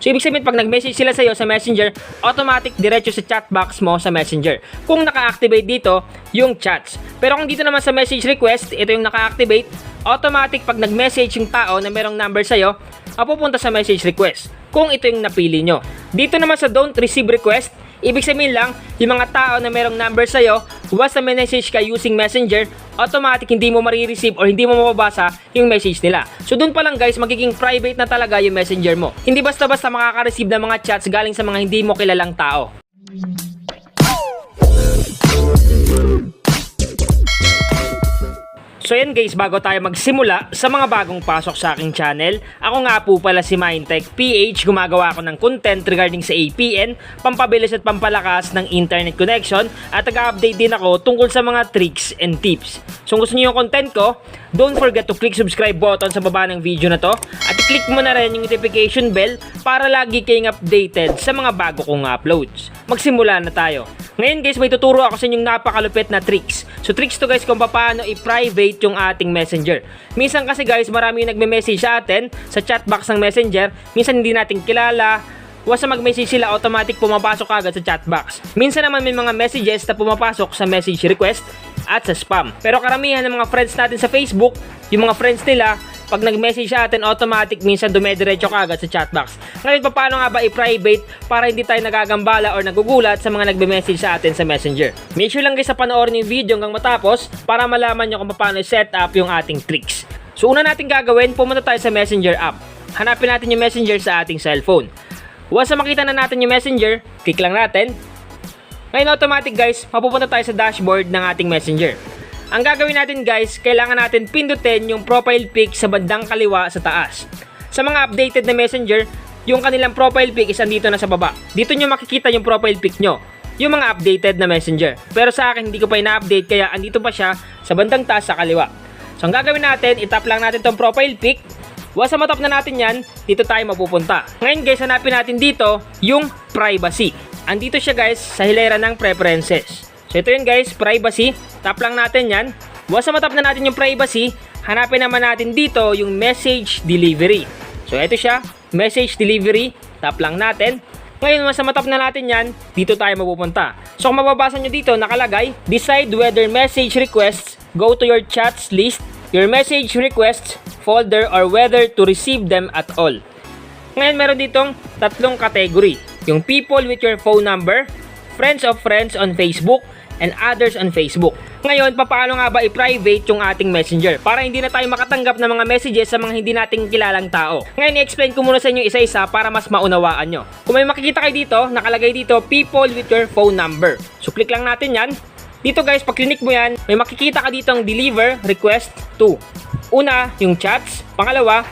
So ibig sabihin pag nag-message sila sa'yo sa Messenger, automatic diretso sa chat box mo sa Messenger. Kung naka-activate dito yung chats. Pero kung dito naman sa message request, ito yung naka-activate, automatic pag nag-message yung tao na merong number sa'yo, mapupunta sa message request. Kung ito yung napili nyo. Dito naman sa don't receive request, ibig sabihin lang, yung mga tao na merong number sa'yo, once na message ka using Messenger, automatic hindi mo marireceive or hindi mo mababasa yung message nila. So dun pa lang guys, magiging private na talaga yung Messenger mo. Hindi basta-basta makaka-receive ng mga chats galing sa mga hindi mo kilalang tao. So yan guys, bago tayo magsimula sa mga bagong pasok sa aking channel, ako nga po pala si Mindtech PH, gumagawa ako ng content regarding sa APN, pampabilis at pampalakas ng internet connection, at nag-update din ako tungkol sa mga tricks and tips. So kung gusto niyo yung content ko, don't forget to click subscribe button sa baba ng video na to, at i-click mo na rin yung notification bell para lagi kayong updated sa mga bago kong uploads. Magsimula na tayo. Ngayon guys, may tuturo ako sa inyong napakalupit na tricks. So tricks to guys kung paano i-private yung ating Messenger. Minsan kasi guys, marami yung nagme-message sa atin sa chat box ng Messenger. Minsan hindi natin kilala. Once na mag-message sila, automatic pumapasok agad sa chat box. Minsan naman may mga messages na pumapasok sa message request at sa spam. Pero karamihan ng mga friends natin sa Facebook, yung mga friends nila, pag nag-message sa atin, automatic minsan dumediretso ka agad sa chatbox. Ngayon, paano nga ba i-private para hindi tayo nagagambala or nagugulat sa mga nagbe-message sa atin sa Messenger? Make sure lang guys sa panoorin yung video hanggang matapos para malaman nyo kung paano i-set up yung ating tricks. So una natin gagawin, pumunta tayo sa Messenger app. Hanapin natin yung Messenger sa ating cellphone. Once na makita na natin yung Messenger, click lang natin. Ngayon automatic guys, mapupunta tayo sa dashboard ng ating Messenger. Ang gagawin natin guys, kailangan natin pindutin yung profile pic sa bandang kaliwa sa taas. Sa mga updated na Messenger, yung kanilang profile pic is andito na sa baba. Dito nyo makikita yung profile pic nyo, yung mga updated na Messenger. Pero sa akin, hindi ko pa ina-update kaya andito pa siya sa bandang taas sa kaliwa. So ang gagawin natin, itap lang natin tong profile pic. Once na matap na natin yan, dito tayo mapupunta. Ngayon guys, hanapin natin dito yung privacy. Andito siya guys sa hilera ng preferences. So ito yun guys, privacy. Tap lang natin yan. Once na matap na natin yung privacy, hanapin naman natin dito yung message delivery. So ito siya, message delivery. Tap lang natin. Ngayon, once na matap na natin yan, dito tayo mapupunta. So kung mababasa nyo dito, nakalagay, decide whether message requests go to your chats list, your message requests folder, or whether to receive them at all. Ngayon, meron ditong tatlong category. Yung people with your phone number, friends of friends on Facebook, and others on Facebook. Ngayon, paano nga ba i-private yung ating Messenger para hindi na tayo makatanggap ng mga messages sa mga hindi nating kilalang tao? Ngayon, i-explain ko muna sa inyo isa-isa para mas maunawaan nyo. Kung may makikita kayo dito, nakalagay dito, people with your phone number. So, click lang natin yan. Dito guys, pag click mo yan, may makikita ka dito ang deliver request to. Una, yung chats. Pangalawa,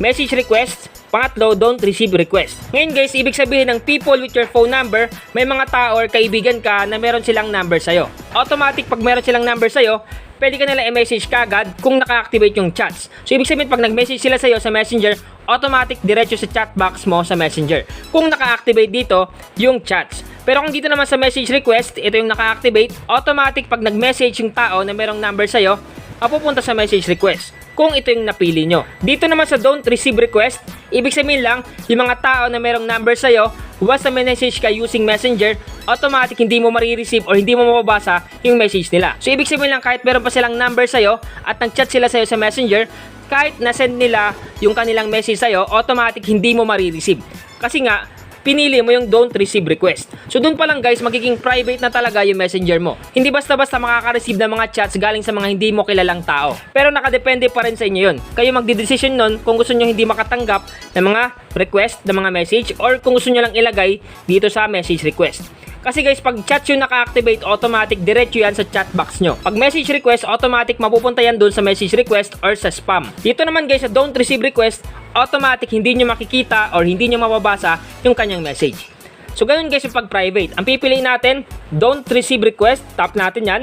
message request. Pangatlo, don't receive request. Ngayon guys, ibig sabihin ng people with your phone number, may mga tao or kaibigan ka na meron silang number sa'yo. Automatic, pag meron silang number sa'yo, pwede ka nila i-message kagad kung naka-activate yung chats. So ibig sabihin, pag nag-message sila sa'yo sa Messenger, automatic diretso sa chat box mo sa Messenger. Kung naka-activate dito, yung chats. Pero kung dito naman sa message request, ito yung naka-activate, automatic pag nag-message yung tao na merong number sa'yo, mapupunta sa message request. Kung ito yung napili nyo. Dito naman sa don't receive request, ibig sabihin lang, yung mga tao na merong number sa'yo, once na message ka using Messenger, automatic hindi mo marireceive or hindi mo mababasa yung message nila. So ibig sabihin lang, kahit meron pa silang number sa'yo at nag-chat sila sa'yo sa Messenger, kahit na-send nila yung kanilang message sa'yo, automatic hindi mo marireceive. Kasi nga, pinili mo yung don't receive request. So dun pa lang guys, magiging private na talaga yung Messenger mo. Hindi basta-basta makaka-receive ng mga chats galing sa mga hindi mo kilalang tao. Pero nakadepende pa rin sa inyo yun. Kayo magdidesisyon nun kung gusto nyo hindi makatanggap ng mga request, ng mga message, or kung gusto nyo lang ilagay dito sa message request. Kasi guys, pag chat yung naka-activate, automatic diretso yan sa chat box nyo. Pag message request, automatic mapupunta yan dun sa message request or sa spam. Dito naman guys, sa don't receive request, automatic hindi nyo makikita or hindi nyo mababasa yung kanyang message. So ganun guys yung pag private. Ang pipiliin natin, don't receive request, tap natin yan.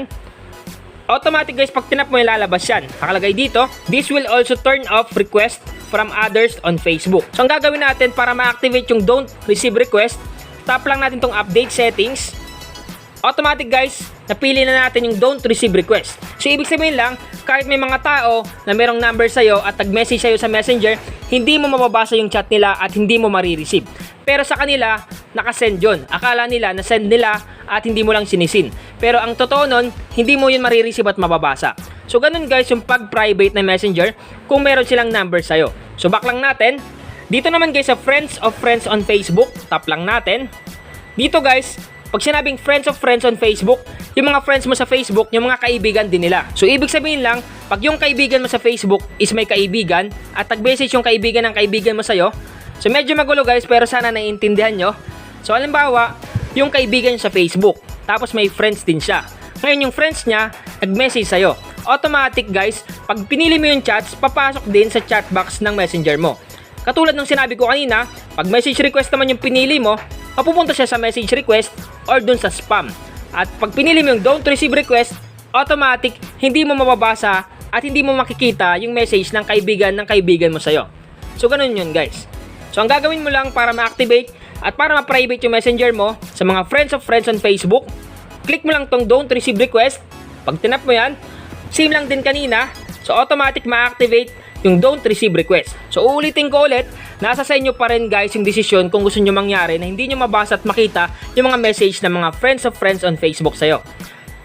Automatic guys, pag tinap mo yung lalabas yan. Nakalagay dito, this will also turn off request from others on Facebook. So ang gagawin natin para ma-activate yung don't receive request, tap lang natin tong update settings. Automatic guys, napili na natin yung don't receive request. So ibig sabihin lang, kahit may mga tao na merong number sa'yo at nag-message sa'yo sa Messenger, hindi mo mababasa yung chat nila at hindi mo marireceive. Pero sa kanila, nakasend yun. Akala nila na send nila at hindi mo lang sinisin. Pero ang totoo nun, hindi mo yun marireceive at mababasa. So ganun guys yung pag-private na Messenger kung meron silang number sa'yo. So back lang natin. Dito naman guys sa friends of friends on Facebook, tap lang natin. Dito guys, pag sinabing friends of friends on Facebook, yung mga friends mo sa Facebook, yung mga kaibigan din nila. So ibig sabihin lang, pag yung kaibigan mo sa Facebook is may kaibigan at nag-message yung kaibigan ng kaibigan mo sa'yo, so medyo magulo guys pero sana naiintindihan nyo. So halimbawa, yung kaibigan niya sa Facebook, tapos may friends din siya. Ngayon yung friends niya, nag-message sa'yo. Automatic guys, pag pinili mo yung chats, papasok din sa chat box ng Messenger mo. Katulad ng sinabi ko kanina, pag message request naman yung pinili mo, mapupunta siya sa message request or dun sa spam. At pag pinili mo yung don't receive request, automatic hindi mo mababasa at hindi mo makikita yung message ng kaibigan mo sa'yo. So ganun yun guys. So ang gagawin mo lang para ma-activate at para ma-private yung messenger mo sa mga friends of friends on Facebook, click mo lang tong don't receive request. Pag tinap mo yan, same lang din kanina, so automatic ma-activate yung don't receive request. So uulitin ko ulit, nasa sa inyo pa rin guys yung desisyon kung gusto nyo mangyari na hindi nyo mabasa at makita yung mga message ng mga friends of friends on Facebook sa'yo.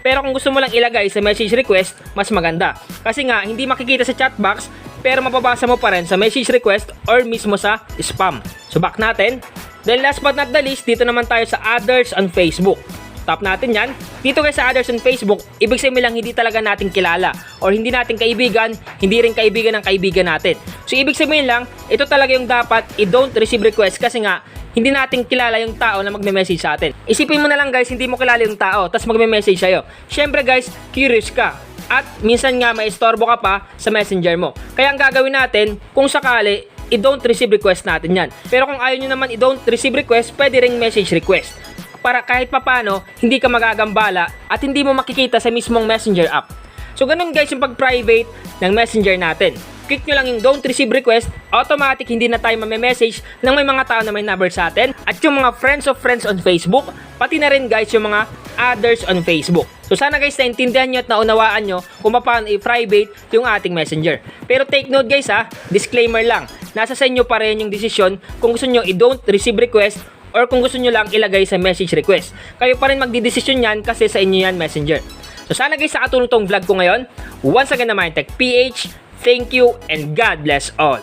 Pero kung gusto mo lang ilagay sa message request, mas maganda. Kasi nga, hindi makikita sa chat box, pero mababasa mo pa rin sa message request or mismo sa spam. So back natin. Then last but not the least, dito naman tayo sa others on Facebook. Tap natin yan. Dito guys sa others on Facebook, ibig sabihin lang hindi talaga natin kilala or hindi natin kaibigan, hindi rin kaibigan ng kaibigan natin. So ibig sabihin lang, ito talaga yung dapat i-don't receive request kasi nga hindi natin kilala yung tao na magme-message sa atin. Isipin mo na lang guys, hindi mo kilala yung tao tapos magme-message sa'yo. Syempre guys, curious ka. At minsan nga maistorbo ka pa sa messenger mo. Kaya ang gagawin natin, kung sakali, i-don't receive request natin yan. Pero kung ayaw nyo naman i-don't receive request, pwede ring message request. Para kahit papano, hindi ka magagambala at hindi mo makikita sa mismong messenger app. So ganun guys yung pag-private ng messenger natin. Click nyo lang yung don't receive request, automatic hindi na tayo message ng may mga tao na may number sa atin. At yung mga friends of friends on Facebook, pati na rin guys yung mga others on Facebook. So sana guys naintindihan nyo at naunawaan nyo kung paano i-private yung ating messenger. Pero take note guys ha, disclaimer lang, nasa sa inyo pa rin yung desisyon kung gusto nyo i-don't receive request or kung gusto nyo lang ilagay sa message request. Kayo pa rin magdidesisyon yan kasi sa inyo yan messenger. So sana guys nakatulong tong vlog ko ngayon. Once again na Mindtech PH, thank you and God bless all.